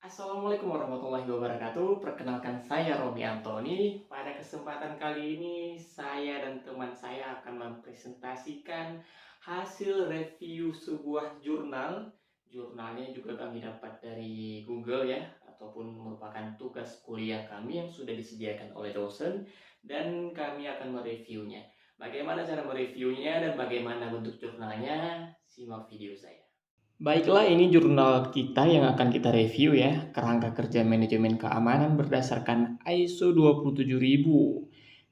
Assalamualaikum warahmatullahi wabarakatuh. Perkenalkan saya Romi Antoni. Pada kesempatan kali ini saya dan teman saya akan mempresentasikan hasil review sebuah jurnal. Jurnalnya juga kami dapat dari Google ya, ataupun merupakan tugas kuliah kami yang sudah disediakan oleh dosen dan kami akan mereviewnya. Bagaimana cara mereviewnya dan bagaimana bentuk jurnalnya? Simak video saya. Baiklah, ini jurnal kita yang akan kita review ya, Kerangka Kerja Manajemen Keamanan berdasarkan ISO 27000.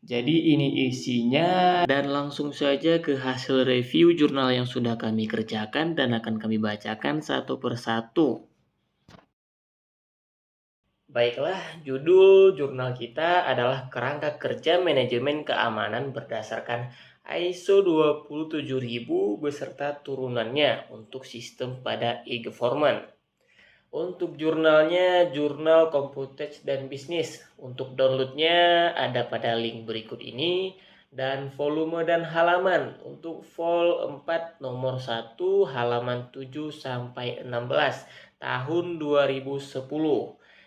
Jadi ini isinya dan langsung saja ke hasil review jurnal yang sudah kami kerjakan dan akan kami bacakan satu persatu. Baiklah, judul jurnal kita adalah Kerangka Kerja Manajemen Keamanan berdasarkan ISO 27000 beserta turunannya untuk sistem pada e-government. Untuk jurnalnya, jurnal Computex dan Bisnis. Untuk downloadnya ada pada link berikut ini. Dan volume dan halaman. Untuk vol 4 nomor 1 halaman 7 sampai 16 tahun 2010.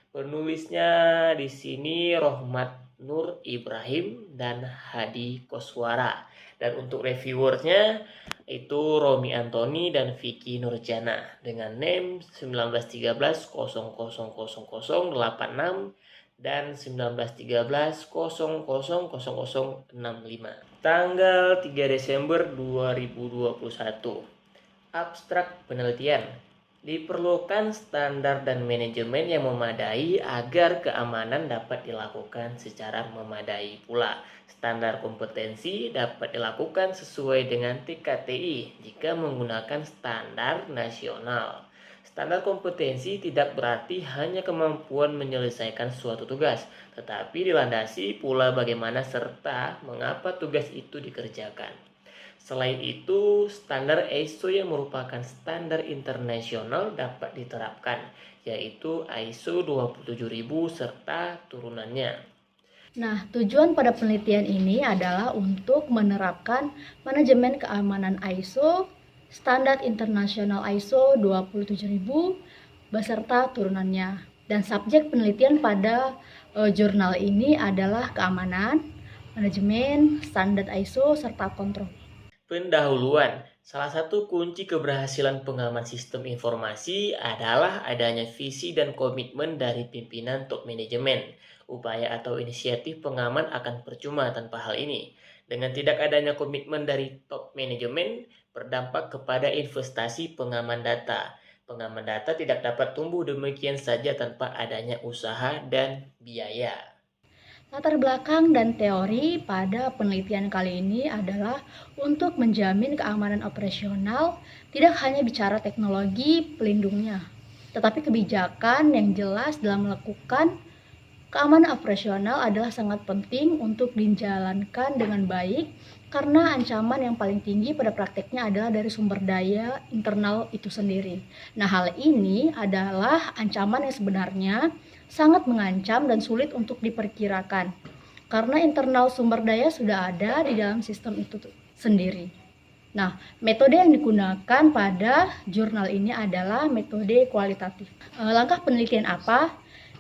Penulisnya di sini Rohmat Nur Ibrahim dan Hadi Koswara. Dan untuk reviewernya itu Romi Antoni dan Vicky Nurjana dengan name 1913000086 dan 1913000065. Tanggal 3 Desember 2021. Abstrak penelitian. Diperlukan standar dan manajemen yang memadai agar keamanan dapat dilakukan secara memadai pula. Standar kompetensi dapat dilakukan sesuai dengan TKTI jika menggunakan standar nasional. Standar kompetensi tidak berarti hanya kemampuan menyelesaikan suatu tugas, tetapi dilandasi pula bagaimana serta mengapa tugas itu dikerjakan. Selain itu, standar ISO yang merupakan standar internasional dapat diterapkan, yaitu ISO 27000 serta turunannya. Nah, tujuan pada penelitian ini adalah untuk menerapkan manajemen keamanan ISO, standar internasional ISO 27000 beserta turunannya. Dan subjek penelitian pada jurnal ini adalah keamanan, manajemen, standar ISO, serta kontrol. Pendahuluan. Salah satu kunci keberhasilan pengaman sistem informasi adalah adanya visi dan komitmen dari pimpinan top manajemen. Upaya atau inisiatif pengaman akan percuma tanpa hal ini. Dengan tidak adanya komitmen dari top manajemen, berdampak kepada investasi pengaman data. Pengaman data tidak dapat tumbuh demikian saja tanpa adanya usaha dan biaya. Latar belakang dan teori pada penelitian kali ini adalah untuk menjamin keamanan operasional, tidak hanya bicara teknologi pelindungnya, tetapi kebijakan yang jelas dalam melakukan keamanan operasional adalah sangat penting untuk dijalankan dengan baik karena ancaman yang paling tinggi pada prakteknya adalah dari sumber daya internal itu sendiri. Nah, hal ini adalah ancaman yang sebenarnya sangat mengancam dan sulit untuk diperkirakan karena internal sumber daya sudah ada di dalam sistem itu sendiri. Nah, metode yang digunakan pada jurnal ini adalah metode kualitatif. Langkah penelitian apa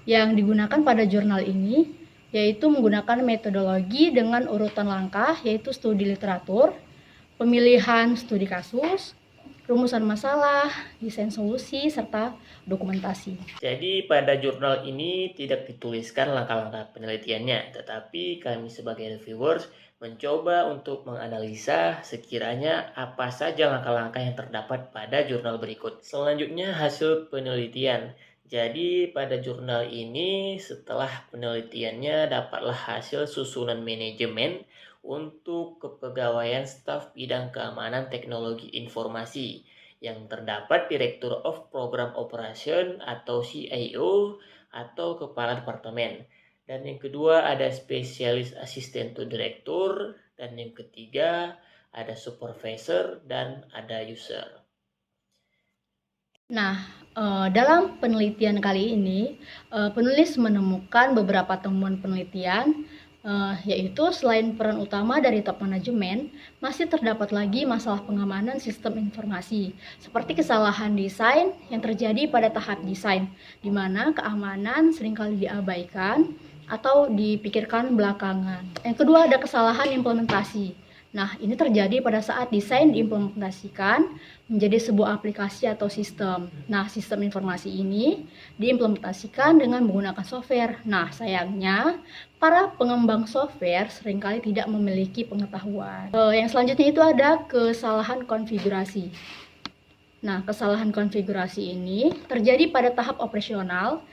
yang digunakan pada jurnal ini? Yaitu menggunakan metodologi dengan urutan langkah, yaitu studi literatur, pemilihan studi kasus, rumusan masalah, desain solusi, serta dokumentasi. Jadi pada jurnal ini tidak dituliskan langkah-langkah penelitiannya, tetapi kami sebagai reviewers mencoba untuk menganalisa sekiranya apa saja langkah-langkah yang terdapat pada jurnal berikut. Selanjutnya hasil penelitian. Jadi pada jurnal ini setelah penelitiannya dapatlah hasil susunan manajemen untuk kepegawaian staf bidang keamanan teknologi informasi yang terdapat Director of Program Operation atau CIO atau Kepala Departemen. Dan yang kedua ada Spesialis Assistant to Director. Dan yang ketiga ada Supervisor dan ada User. Nah, dalam penelitian kali ini, penulis menemukan beberapa temuan penelitian Yaitu selain peran utama dari top manajemen, masih terdapat lagi masalah pengamanan sistem informasi, seperti kesalahan desain yang terjadi pada tahap desain, di mana keamanan seringkali diabaikan atau dipikirkan belakangan. Yang kedua ada kesalahan implementasi. Nah, ini terjadi pada saat desain diimplementasikan menjadi sebuah aplikasi atau sistem. Nah, sistem informasi ini diimplementasikan dengan menggunakan software. Nah, sayangnya para pengembang software seringkali tidak memiliki pengetahuan. Yang selanjutnya itu ada kesalahan konfigurasi. Nah, kesalahan konfigurasi ini terjadi pada tahap operasional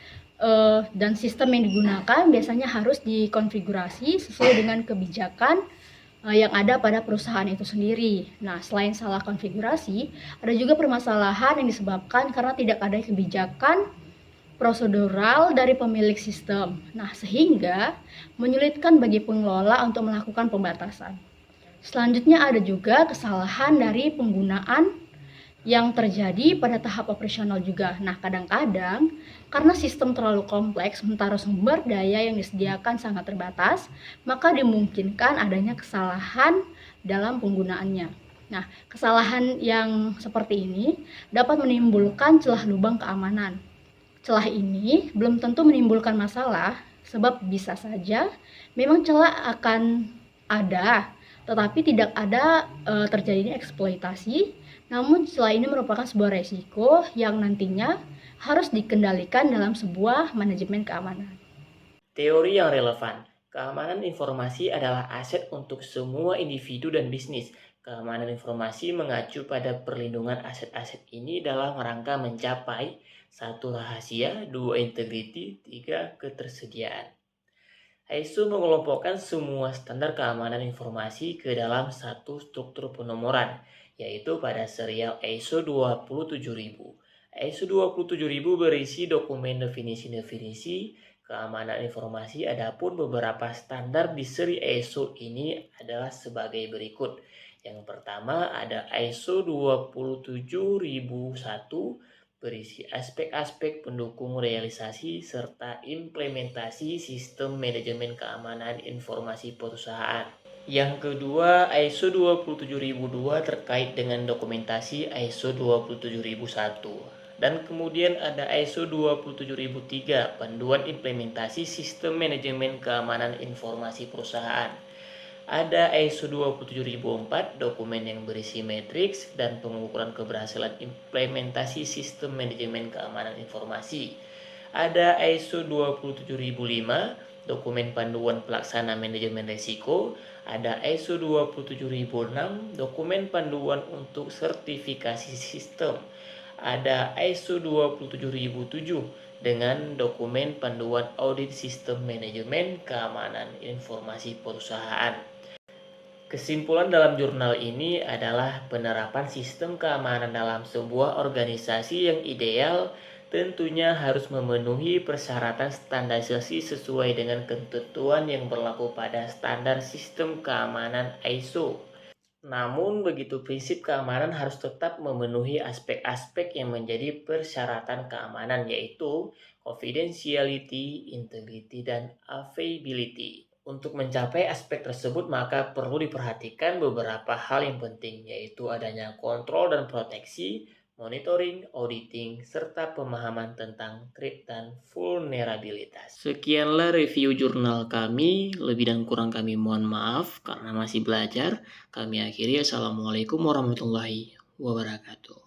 dan sistem yang digunakan biasanya harus dikonfigurasi sesuai dengan kebijakan yang ada pada perusahaan itu sendiri. Nah, selain salah konfigurasi, ada juga permasalahan yang disebabkan karena tidak ada kebijakan prosedural dari pemilik sistem. Nah, sehingga menyulitkan bagi pengelola untuk melakukan pembatasan. Selanjutnya ada juga kesalahan dari penggunaan yang terjadi pada tahap operasional juga. Nah, kadang-kadang karena sistem terlalu kompleks sementara sumber daya yang disediakan sangat terbatas, maka dimungkinkan adanya kesalahan dalam penggunaannya. Nah, kesalahan yang seperti ini dapat menimbulkan celah lubang keamanan. Celah ini belum tentu menimbulkan masalah, sebab bisa saja memang celah akan ada, tetapi tidak ada terjadinya eksploitasi. Namun celah ini merupakan sebuah resiko yang nantinya harus dikendalikan dalam sebuah manajemen keamanan. Teori yang relevan. Keamanan informasi adalah aset untuk semua individu dan bisnis. Keamanan informasi mengacu pada perlindungan aset-aset ini dalam rangka mencapai 1. Rahasia, 2. Integriti, 3. Ketersediaan. ISO mengelompokkan semua standar keamanan informasi ke dalam satu struktur penomoran, yaitu pada serial ISO 27000. ISO 27000 berisi dokumen definisi-definisi keamanan informasi. Adapun beberapa standar di seri ISO ini adalah sebagai berikut. Yang pertama ada ISO 27001 berisi aspek-aspek pendukung realisasi serta implementasi sistem manajemen keamanan informasi perusahaan. Yang kedua, ISO 27002 terkait dengan dokumentasi ISO 27001. Dan kemudian ada ISO 27003, panduan implementasi sistem manajemen keamanan informasi perusahaan. Ada ISO 27004, dokumen yang berisi matriks dan pengukuran keberhasilan implementasi sistem manajemen keamanan informasi. Ada ISO 27005, dokumen panduan pelaksana manajemen risiko. Ada ISO 27006, dokumen panduan untuk sertifikasi sistem. Ada ISO 27007 dengan dokumen panduan audit sistem manajemen keamanan informasi perusahaan. Kesimpulan dalam jurnal ini adalah penerapan sistem keamanan dalam sebuah organisasi yang ideal tentunya harus memenuhi persyaratan standarisasi sesuai dengan ketentuan yang berlaku pada standar sistem keamanan ISO. Namun begitu prinsip keamanan harus tetap memenuhi aspek-aspek yang menjadi persyaratan keamanan, yaitu confidentiality, integrity, dan availability. Untuk mencapai aspek tersebut maka perlu diperhatikan beberapa hal yang penting, yaitu adanya kontrol dan proteksi, monitoring, auditing, serta pemahaman tentang threat dan vulnerabilitas. Sekianlah review jurnal kami, lebih dan kurang kami mohon maaf karena masih belajar. Kami akhiri, Assalamualaikum warahmatullahi wabarakatuh.